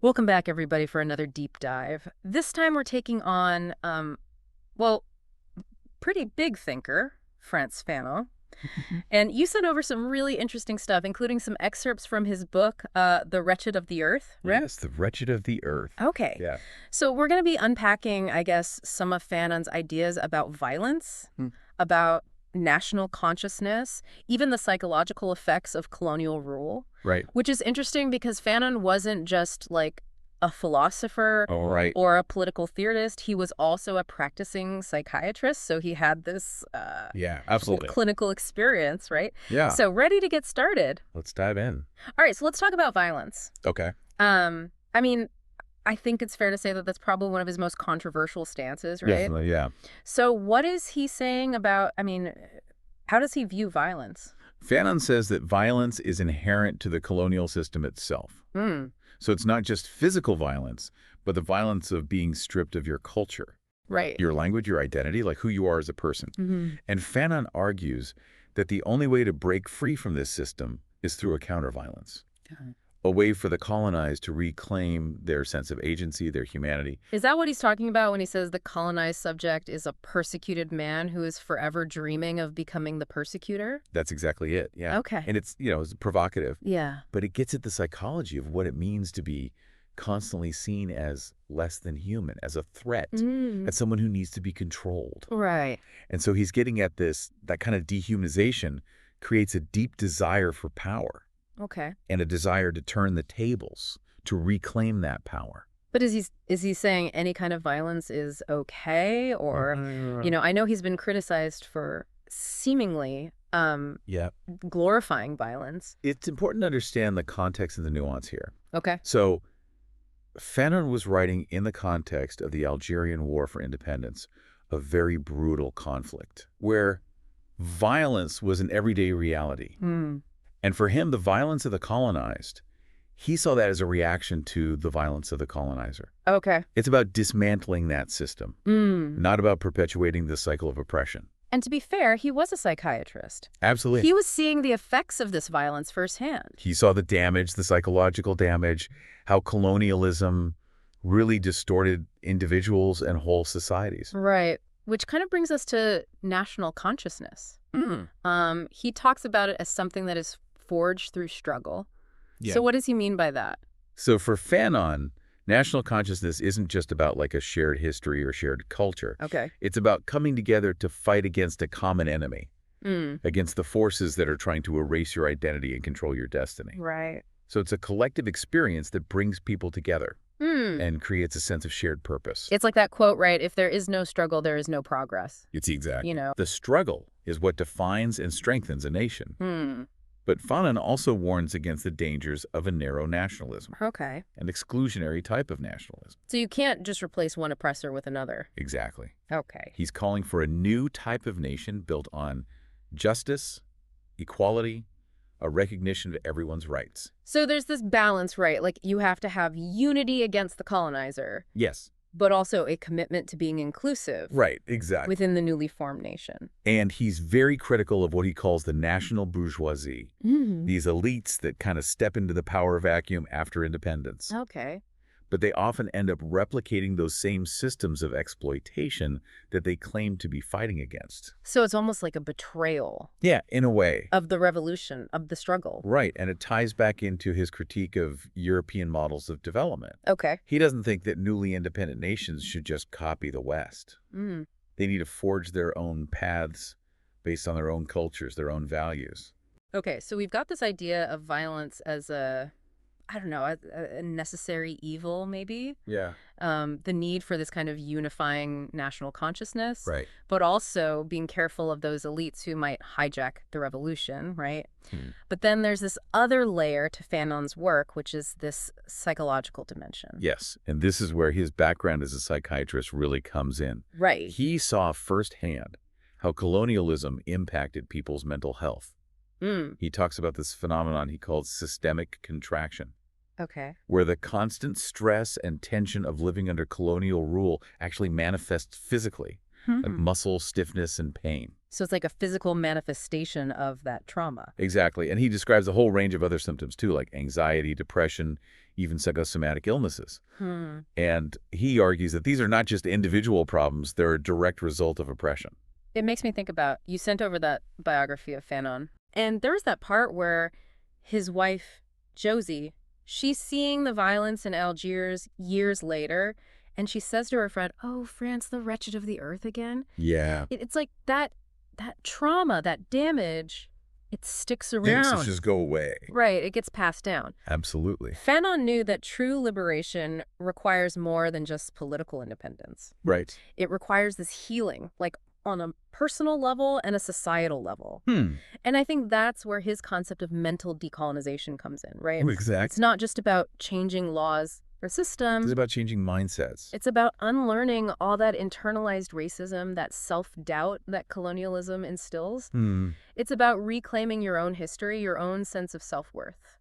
Welcome back, everybody, for another deep dive. This time we're taking on, well, pretty big thinker, Frantz Fanon. And you sent over some really interesting stuff, including some excerpts from his book, The Wretched of the Earth, right? Yes, the Wretched of the Earth. Okay. Yeah. So we're going to be unpacking, I guess, some of Fanon's ideas about violence, Hmm. about national consciousness, even the psychological effects of colonial rule. Right. Which is interesting because Fanon wasn't just like a philosopher All right. or a political theorist. He was also a practicing psychiatrist, so he had this Yeah, absolutely. clinical experience, right? Yeah. So ready to get started. Let's dive in. All right, so let's talk about violence. Okay. I mean, I think it's fair to say that that's probably one of his most controversial stances, right? Definitely, yeah. So what is he saying about, how does he view violence? Fanon says that violence is inherent to the colonial system itself. Hmm. So it's not just physical violence, but the violence of being stripped of your culture, Right. your language, your identity, like who you are as a person. Mm-hmm. And Fanon argues that the only way to break free from this system is through a counter-violence, a way for the colonized to reclaim their sense of agency, their humanity. Is that what he's talking about when he says the colonized subject is a persecuted man who is forever dreaming of becoming the persecutor? That's exactly it, yeah. Okay. And it's provocative, Yeah. but it gets at the psychology of what it means to be constantly seen as less than human, as a threat, as someone who needs to be controlled. Right. And so he's getting at that kind of dehumanization creates a deep desire for power Okay. and a desire to turn the tables, to reclaim that power. But is he saying any kind of violence is okay? Or, I know he's been criticized for seemingly Yeah. glorifying violence. It's important to understand the context and the nuance here. Okay. So Fanon was writing in the context of the Algerian War for Independence, a very brutal conflict where violence was an everyday reality. And for him, the violence of the colonized, he saw that as a reaction to the violence of the colonizer. Okay. It's about dismantling that system, not about perpetuating the cycle of oppression. And to be fair, he was a psychiatrist. Absolutely. He was seeing the effects of this violence firsthand. He saw the damage, the psychological damage, how colonialism really distorted individuals and whole societies. Right. Which kind of brings us to national consciousness. He talks about it as something that is forged through struggle. Yeah. So what does he mean by that? So for Fanon, national consciousness isn't just about like a shared history or shared culture. Okay. It's about coming together to fight against a common enemy, against the forces that are trying to erase your identity and control your destiny. Right. So it's a collective experience that brings people together and creates a sense of shared purpose. It's like that quote, right? If there is no struggle, there is no progress. It's the exact. You know. The struggle is what defines and strengthens a nation. But Fanon also warns against the dangers of a narrow nationalism, Okay. an exclusionary type of nationalism. So you can't just replace one oppressor with another. Exactly. Okay. He's calling for a new type of nation built on justice, equality, a recognition of everyone's rights. So there's this balance, right? Like you have to have unity against the colonizer, Yes. but also a commitment to being inclusive Right, exactly. within the newly formed nation. And he's very critical of what he calls the national bourgeoisie, these elites that kind of step into the power vacuum after independence. Okay. But they often end up replicating those same systems of exploitation that they claim to be fighting against. So it's almost like a betrayal Yeah, in a way. of the revolution, of the struggle. Right, and it ties back into his critique of European models of development. Okay. He doesn't think that newly independent nations should just copy the West. They need to forge their own paths based on their own cultures, their own values. Okay, so we've got this idea of violence as a necessary evil, maybe. Yeah. The need for this kind of unifying national consciousness. Right. But also being careful of those elites who might hijack the revolution, right? But then there's this other layer to Fanon's work, which is this psychological dimension. Yes, and this is where his background as a psychiatrist really comes in. Right. He saw firsthand how colonialism impacted people's mental health. He talks about this phenomenon he calls systemic contraction, Okay. where the constant stress and tension of living under colonial rule actually manifests physically, like muscle stiffness and pain. So it's like a physical manifestation of that trauma. Exactly. And he describes a whole range of other symptoms too, like anxiety, depression, even psychosomatic illnesses. And he argues that these are not just individual problems, they're a direct result of oppression. It makes me think about, you sent over that biography of Fanon, and there was that part where his wife, Josie, she's seeing the violence in Algiers years later, and she says to her friend, "Oh, Frantz, the wretched of the earth again." Yeah. It's like that trauma, that damage, it sticks It around. doesn't just go away. Right, it gets passed down. Absolutely. Fanon knew that true liberation requires more than just political independence. Right. It requires this healing, like on a personal level and a societal level. And I think that's where his concept of mental decolonization comes in, right? Exactly. It's not just about changing laws or systems. It's about changing mindsets. It's about unlearning all that internalized racism, that self-doubt that colonialism instills. It's about reclaiming your own history, your own sense of self-worth.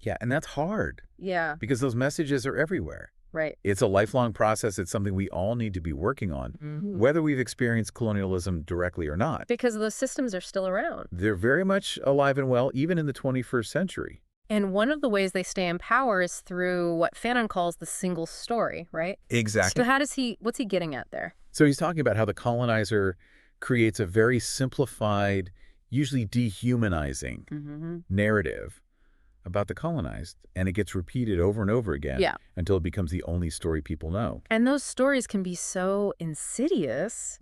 Yeah, and that's hard. Yeah. Because those messages are everywhere. Right. It's a lifelong process. It's something we all need to be working on, whether we've experienced colonialism directly or not. Because those systems are still around. They're very much alive and well, even in the 21st century. And one of the ways they stay in power is through what Fanon calls the single story, right? Exactly. So what's he getting at there? So he's talking about how the colonizer creates a very simplified, usually dehumanizing narrative about the colonized, and it gets repeated over and over again until it becomes the only story people know. And those stories can be so insidious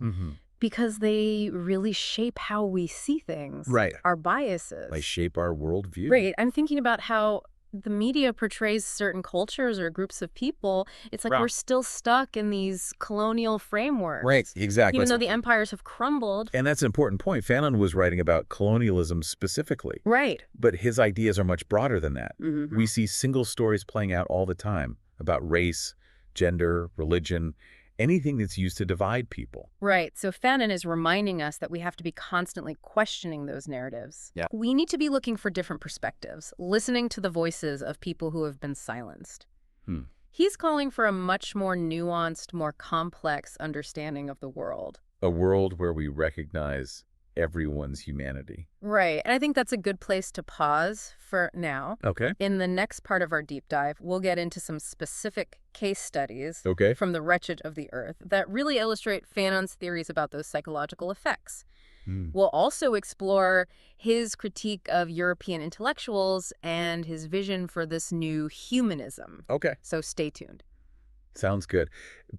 because they really shape how we see things. Right. Our biases. They shape our worldview. Right. I'm thinking about how the media portrays certain cultures or groups of people. It's like we're still stuck in these colonial frameworks. Right, exactly. Even though the empires have crumbled. And that's an important point. Fanon was writing about colonialism specifically. Right. But his ideas are much broader than that. We see single stories playing out all the time about race, gender, religion, anything that's used to divide people. Right. So Fanon is reminding us that we have to be constantly questioning those narratives. Yeah. We need to be looking for different perspectives, listening to the voices of people who have been silenced. He's calling for a much more nuanced, more complex understanding of the world. A world where we recognize everyone's humanity. Right. And I think that's a good place to pause for now. Okay. In the next part of our deep dive, we'll get into some specific case studies from the Wretched of the Earth that really illustrate Fanon's theories about those psychological effects. We'll also explore his critique of European intellectuals and his vision for this new humanism. Okay. So stay tuned. Sounds good.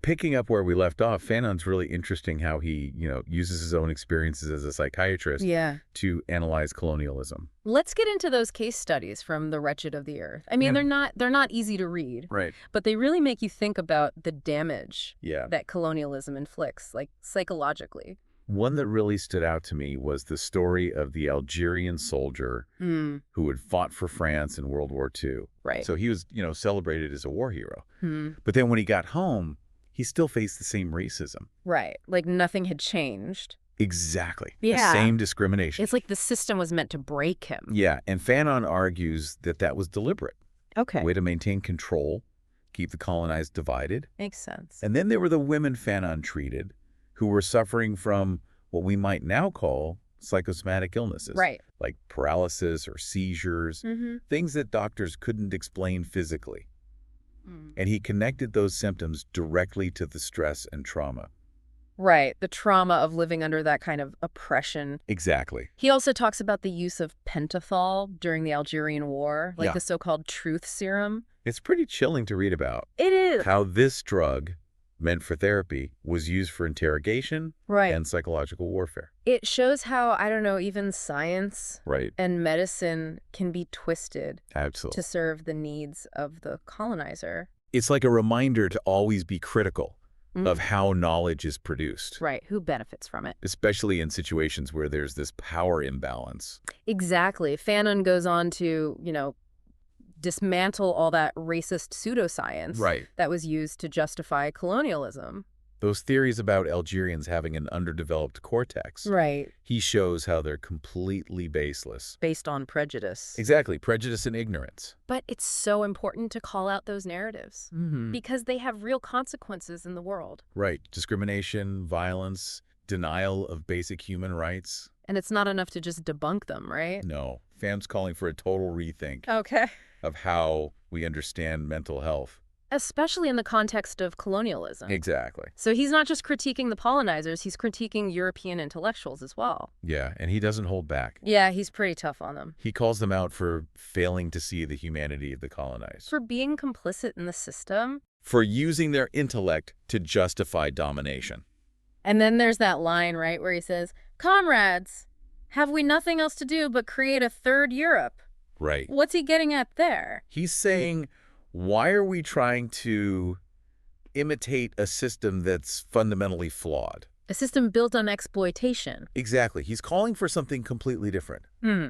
Picking up where we left off, Fanon's really interesting how he, uses his own experiences as a psychiatrist to analyze colonialism. Let's get into those case studies from the Wretched of the Earth. I mean, they're not easy to read. Right. But they really make you think about the damage Yeah. that colonialism inflicts, like psychologically. One that really stood out to me was the story of the Algerian soldier who had fought for France in World War II. Right. So he was, celebrated as a war hero. But then when he got home, he still faced the same racism. Right. Like nothing had changed. Exactly. Yeah. The same discrimination. It's like the system was meant to break him. Yeah. And Fanon argues that that was deliberate. Okay. A way to maintain control, keep the colonized divided. Makes sense. And then there were the women Fanon treated who were suffering from what we might now call psychosomatic illnesses. Right. Like paralysis or seizures, things that doctors couldn't explain physically. And he connected those symptoms directly to the stress and trauma. Right. The trauma of living under that kind of oppression. Exactly. He also talks about the use of pentothal during the Algerian War, like the so-called truth serum. It's pretty chilling to read about. It is. How this drug, meant for therapy, was used for interrogation and psychological warfare. It shows how, I don't know, even science Right. and medicine can be twisted Absolutely. to serve the needs of the colonizer. It's like a reminder to always be critical of how knowledge is produced. Right. Who benefits from it? Especially in situations where there's this power imbalance. Exactly. Fanon goes on to, dismantle all that racist pseudoscience that was used to justify colonialism. Those theories about Algerians having an underdeveloped cortex, Right. he shows how they're completely baseless. Based on prejudice. Exactly, prejudice and ignorance. But it's so important to call out those narratives because they have real consequences in the world. Right, discrimination, violence, denial of basic human rights. And it's not enough to just debunk them, right? No, Fanon's calling for a total rethink Okay. of how we understand mental health. Especially in the context of colonialism. Exactly. So he's not just critiquing the colonizers, he's critiquing European intellectuals as well. Yeah, and he doesn't hold back. Yeah, he's pretty tough on them. He calls them out for failing to see the humanity of the colonized. For being complicit in the system. For using their intellect to justify domination. And then there's that line, right, where he says, "Comrades, have we nothing else to do but create a third Europe?" Right. What's he getting at there? He's saying, why are we trying to imitate a system that's fundamentally flawed? A system built on exploitation. Exactly. He's calling for something completely different. Hmm.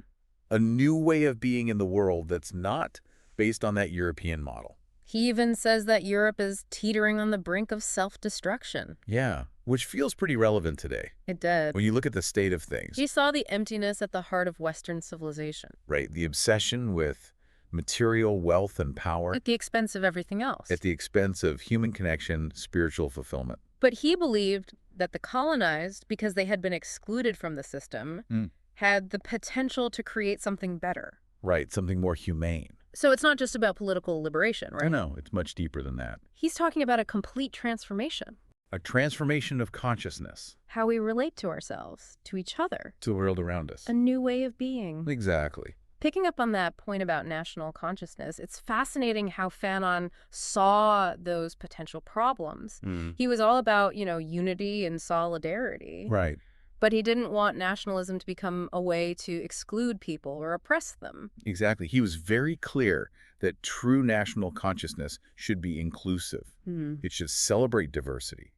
A new way of being in the world that's not based on that European model. He even says that Europe is teetering on the brink of self-destruction. Yeah, which feels pretty relevant today. It did. When you look at the state of things. He saw the emptiness at the heart of Western civilization. Right, the obsession with material wealth and power. At the expense of everything else. At the expense of human connection, spiritual fulfillment. But he believed that the colonized, because they had been excluded from the system, had the potential to create something better. Right, something more humane. So it's not just about political liberation, right? No, it's much deeper than that. He's talking about a complete transformation. A transformation of consciousness. How we relate to ourselves, to each other. To the world around us. A new way of being. Exactly. Picking up on that point about national consciousness, it's fascinating how Fanon saw those potential problems. He was all about, unity and solidarity. Right. But he didn't want nationalism to become a way to exclude people or oppress them. Exactly. He was very clear that true national consciousness should be inclusive. It should celebrate diversity,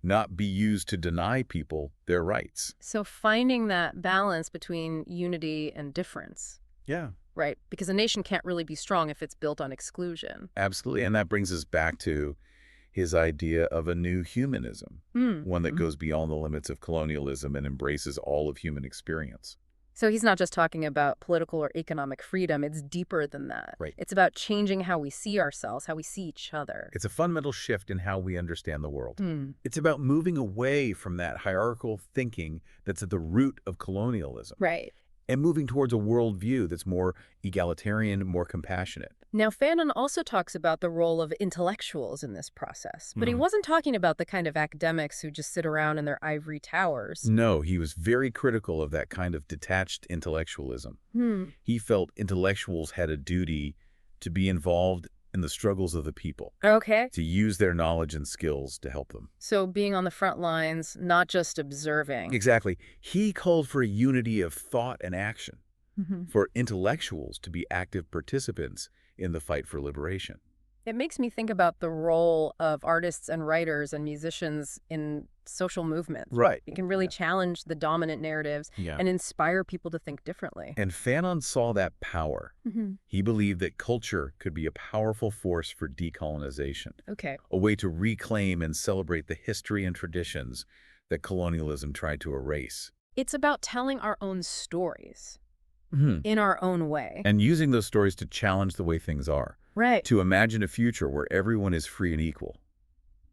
not be used to deny people their rights. So finding that balance between unity and difference. Yeah. Right, because a nation can't really be strong if it's built on exclusion. Absolutely. And that brings us back to his idea of a new humanism, one that goes beyond the limits of colonialism and embraces all of human experience. So he's not just talking about political or economic freedom, it's deeper than that. Right. It's about changing how we see ourselves, how we see each other. It's a fundamental shift in how we understand the world. It's about moving away from that hierarchical thinking that's at the root of colonialism. Right. And moving towards a worldview that's more egalitarian, more compassionate. Now, Fanon also talks about the role of intellectuals in this process, but he wasn't talking about the kind of academics who just sit around in their ivory towers. No, he was very critical of that kind of detached intellectualism. He felt intellectuals had a duty to be involved in the struggles of the people. Okay. To use their knowledge and skills to help them. So being on the front lines, not just observing. Exactly. He called for a unity of thought and action, for intellectuals to be active participants in the fight for liberation. It makes me think about the role of artists and writers and musicians in social movements. Right. You can really challenge the dominant narratives and inspire people to think differently. And Fanon saw that power. He believed that culture could be a powerful force for decolonization. Okay. A way to reclaim and celebrate the history and traditions that colonialism tried to erase. It's about telling our own stories in our own way. And using those stories to challenge the way things are. Right. To imagine a future where everyone is free and equal.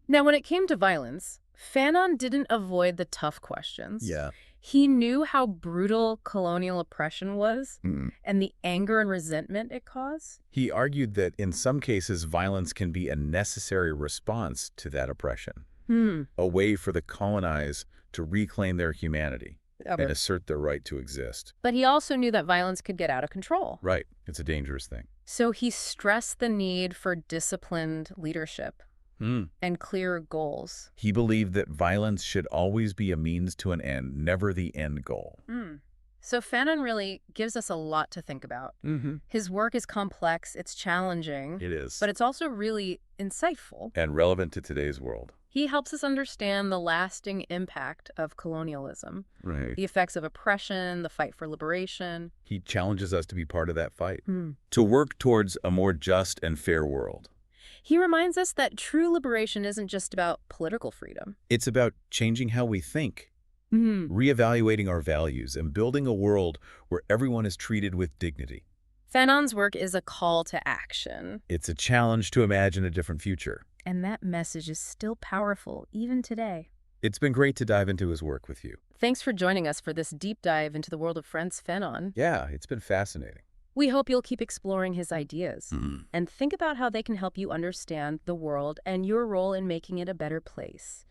Now, when it came to violence, Fanon didn't avoid the tough questions. Yeah. He knew how brutal colonial oppression was and the anger and resentment it caused. He argued that in some cases, violence can be a necessary response to that oppression. A way for the colonized to reclaim their humanity and assert their right to exist. But he also knew that violence could get out of control. Right. It's a dangerous thing. So he stressed the need for disciplined leadership and clear goals. He believed that violence should always be a means to an end, never the end goal. So Fanon really gives us a lot to think about. His work is complex, it's challenging. It is. But it's also really insightful. And relevant to today's world. He helps us understand the lasting impact of colonialism, Right. the effects of oppression, the fight for liberation. He challenges us to be part of that fight. To work towards a more just and fair world. He reminds us that true liberation isn't just about political freedom. It's about changing how we think, Hmm. reevaluating our values, and building a world where everyone is treated with dignity. Fanon's work is a call to action. It's a challenge to imagine a different future. And that message is still powerful, even today. It's been great to dive into his work with you. Thanks for joining us for this deep dive into the world of Frantz Fanon. Yeah, it's been fascinating. We hope you'll keep exploring his ideas Mm. and think about how they can help you understand the world and your role in making it a better place.